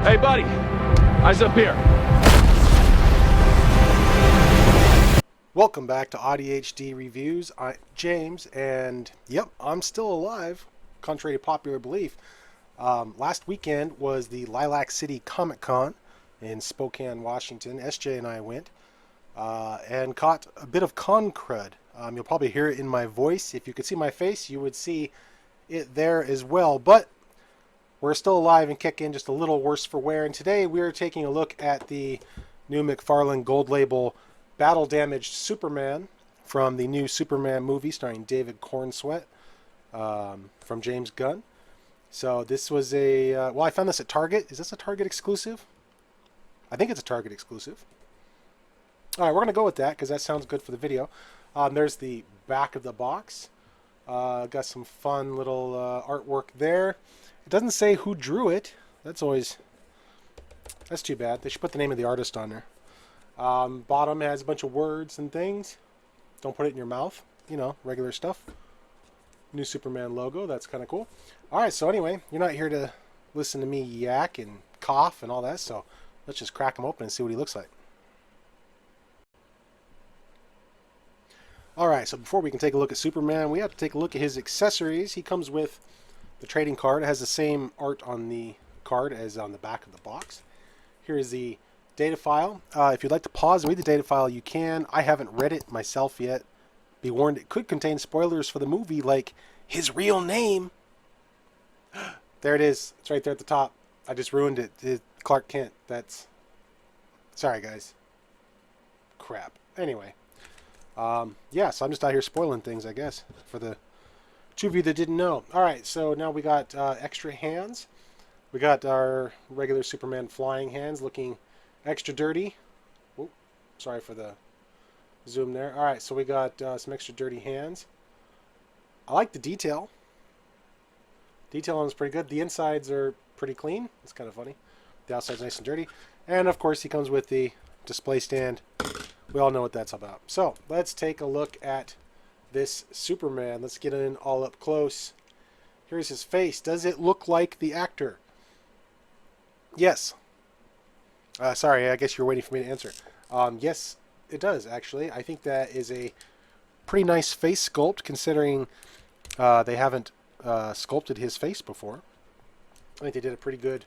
Hey, buddy. Eyes up here. Welcome back to AudiHD Reviews. I'm James, and yep, I'm still alive, contrary to popular belief. Last weekend was the Lilac City Comic Con in Spokane, Washington. SJ and I went and caught a bit of con crud. You'll probably hear it in my voice. If you could see my face, you would see it there as well. But we're still alive and kicking, just a little worse for wear. And today we're taking a look at the new McFarlane Gold Label Battle Damaged Superman from the new Superman movie starring David Corenswet from James Gunn. So this was a, well, I found this at Target. Is this a Target exclusive? I think it's a Target exclusive. All right, we're going to go with that because that sounds good for the video. There's the back of the box. Got some fun little artwork there. It doesn't say who drew it. That's too bad. They should put the name of the artist on there. Bottom has a bunch of words and things. Don't put it in your mouth. You know, regular stuff. New Superman logo. That's kind of cool. All right, so anyway, you're not here to listen to me yak and cough and all that, so let's just crack him open and see what he looks like. All right, so before we can take a look at Superman, we have to take a look at his accessories. He comes with the trading card. It has the same art on the card as on the back of the box. Here's the data file. If you'd like to pause and read the data file, you can. I haven't read it myself yet. Be warned, it could contain spoilers for the movie, like his real name. There it is. It's right there at the top. I just ruined it. It's Clark Kent. That's... Sorry, guys. Crap. Anyway. Yeah, so I'm just out here spoiling things, I guess, for the two of you that didn't know. All right, so now we got extra hands. We got our regular Superman flying hands looking extra dirty. Ooh, sorry for the zoom there. All right, so we got some extra dirty hands. I like the detail. Detail on is pretty good. The insides are pretty clean. It's kind of funny. The outside's nice and dirty. And, of course, he comes with the display stand. We all know what that's about. So, let's take a look at this Superman. Let's get in all up close. Here's his face. Does it look like the actor? Yes. Sorry, I guess you're waiting for me to answer. Yes, it does, actually. I think that is a pretty nice face sculpt, considering they haven't sculpted his face before. I think they did a pretty good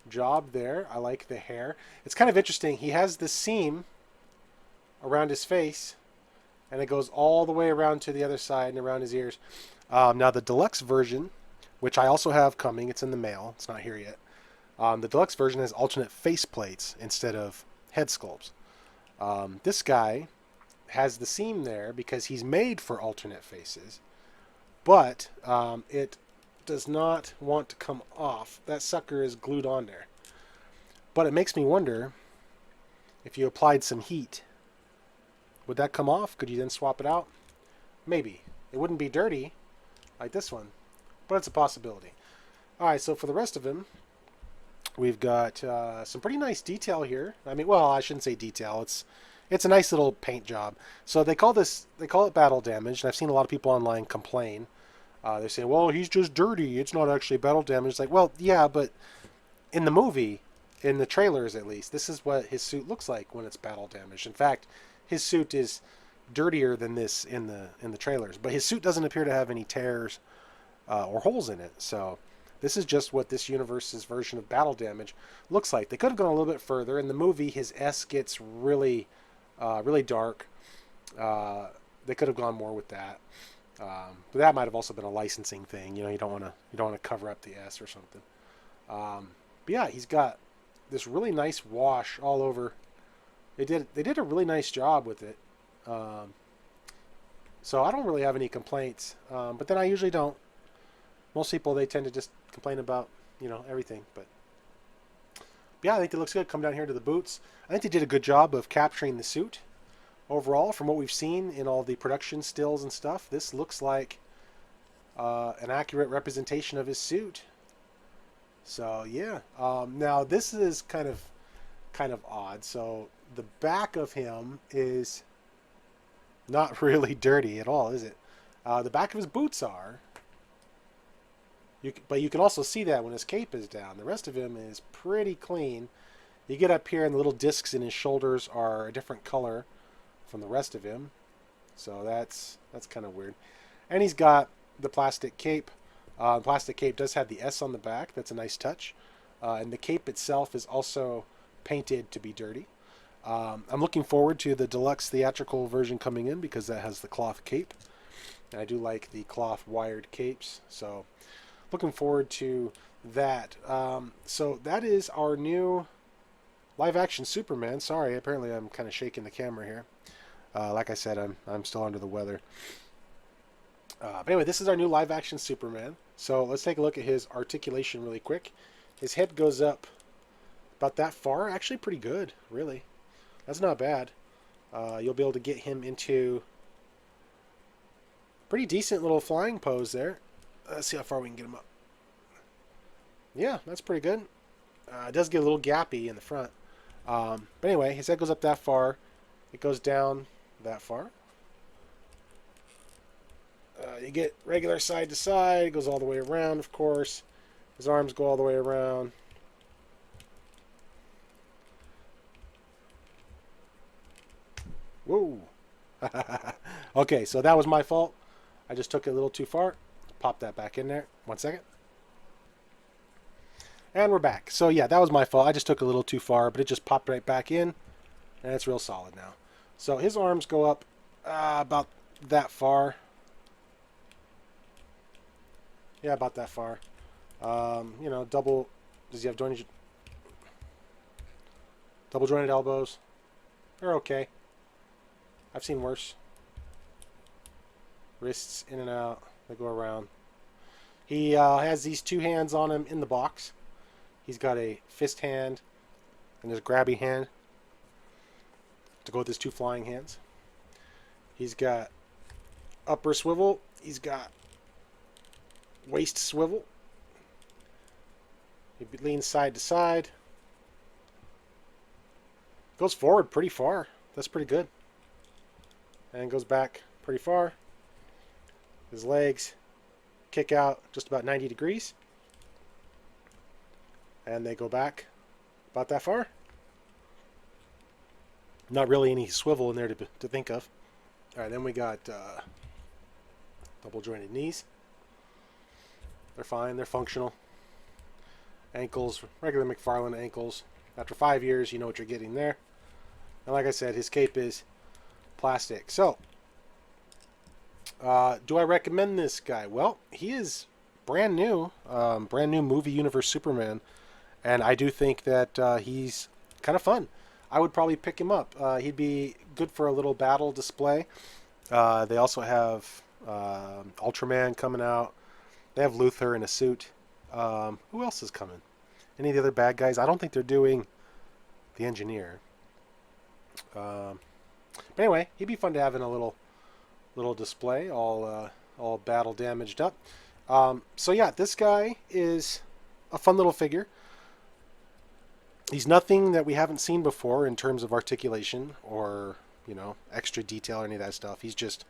job there. I like the hair. It's kind of interesting. He has this seam around his face, and it goes all the way around to the other side and around his ears. Now the deluxe version, which I also have coming, it's in the mail, it's not here yet. The deluxe version has alternate face plates instead of head sculpts. This guy has the seam there because he's made for alternate faces, but it does not want to come off. That sucker is glued on there. But it makes me wonder, if you applied some heat, would that come off? Could you then swap it out? Maybe. It wouldn't be dirty like this one, but it's a possibility. Alright, so for the rest of him, we've got some pretty nice detail here. I mean, well, I shouldn't say detail. It's a nice little paint job. So they call it battle damage, and I've seen a lot of people online complain. They say, well, he's just dirty. It's not actually battle damage. It's like, well, yeah, but in the movie, in the trailers at least, this is what his suit looks like when it's battle damaged. In fact, his suit is dirtier than this in the trailers, but his suit doesn't appear to have any tears or holes in it. So this is just what this universe's version of battle damage looks like. They could have gone a little bit further. In the movie, his S gets really dark. They could have gone more with that, but that might have also been a licensing thing. You know, you don't want to cover up the S or something. But yeah, he's got this really nice wash all over. They did a really nice job with it. So I don't really have any complaints. But then I usually don't. Most people, they tend to just complain about, you know, everything. But yeah, I think it looks good. Come down here to the boots. I think they did a good job of capturing the suit. Overall, from what we've seen in all the production stills and stuff, this looks like an accurate representation of his suit. So yeah. Now this is kind of odd. So the back of him is not really dirty at all, is it? The back of his boots are. But you can also see that when his cape is down. The rest of him is pretty clean. You get up here and the little discs in his shoulders are a different color from the rest of him. So that's kind of weird. And he's got the plastic cape. The plastic cape does have the S on the back. That's a nice touch. And the cape itself is also painted to be dirty. I'm looking forward to the deluxe theatrical version coming in because that has the cloth cape. And I do like the cloth wired capes. So looking forward to that. So that is our new live action Superman. Sorry, apparently I'm kind of shaking the camera here. Like I said, I'm still under the weather. But anyway, this is our new live action Superman. So let's take a look at his articulation really quick. His head goes up about that far. Actually pretty good, really. That's not bad. You'll be able to get him into pretty decent little flying pose there. Let's see how far we can get him up. Yeah, that's pretty good. It does get a little gappy in the front. But anyway, his head goes up that far. It goes down that far. You get regular side to side. It goes all the way around, of course. His arms go all the way around. Whoa. Okay, so that was my fault. I just took it a little too far. Pop that back in there. 1 second. And we're back. So yeah, that was my fault. I just took a little too far, but it just popped right back in. And it's real solid now. So his arms go up about that far. Yeah, about that far. You know, double... Does he have double jointed elbows? They're okay. I've seen worse. Wrists in and out. They go around. He has these two hands on him in the box. He's got a fist hand and his grabby hand to go with his two flying hands. He's got upper swivel. He's got waist swivel. He leans side to side. Goes forward pretty far. That's pretty good. And goes back pretty far. His legs kick out just about 90 degrees. And they go back about that far. Not really any swivel in there to think of. Alright, then we got double jointed knees. They're fine, they're functional. Ankles, regular McFarlane ankles. After 5 years, you know what you're getting there. And like I said, his cape is plastic. So, do I recommend this guy? Well, he is brand new movie universe Superman. And I do think that he's kind of fun. I would probably pick him up. He'd be good for a little battle display. They also have Ultraman coming out. They have Luthor in a suit. Who else is coming? Any of the other bad guys? I don't think they're doing the Engineer. But anyway, he'd be fun to have in a little display, all battle damaged up. So yeah, this guy is a fun little figure. He's nothing that we haven't seen before in terms of articulation or, you know, extra detail or any of that stuff. He's just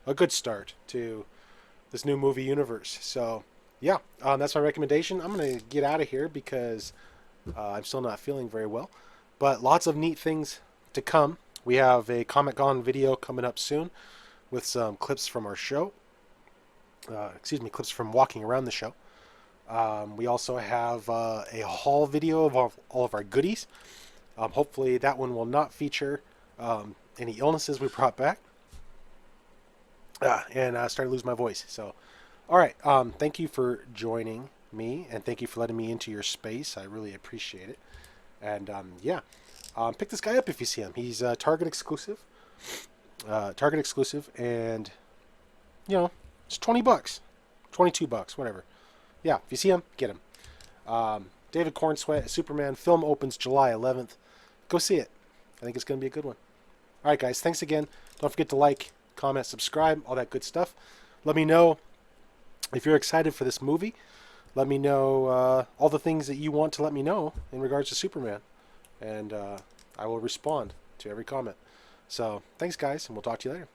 a good start to this new movie universe. So, yeah, that's my recommendation. I'm going to get out of here because I'm still not feeling very well. But lots of neat things to come. We have a Comic-Con video coming up soon with some clips from our show. Clips from walking around the show. We also have a haul video of all of our goodies. Hopefully that one will not feature any illnesses we brought back. And I started to lose my voice. So, all right. Thank you for joining me, and thank you for letting me into your space. I really appreciate it. And yeah, pick this guy up if you see him. He's Target exclusive. And you know, it's $20, $22, whatever. Yeah, if you see him, get him. David Corenswet, Superman film opens July 11th. Go see it. I think it's going to be a good one. All right, guys. Thanks again. Don't forget to like, comment, subscribe, all that good stuff. Let me know if you're excited for this movie. Let me know all the things that you want to let me know in regards to Superman. And I will respond to every comment. So, thanks, guys, and we'll talk to you later.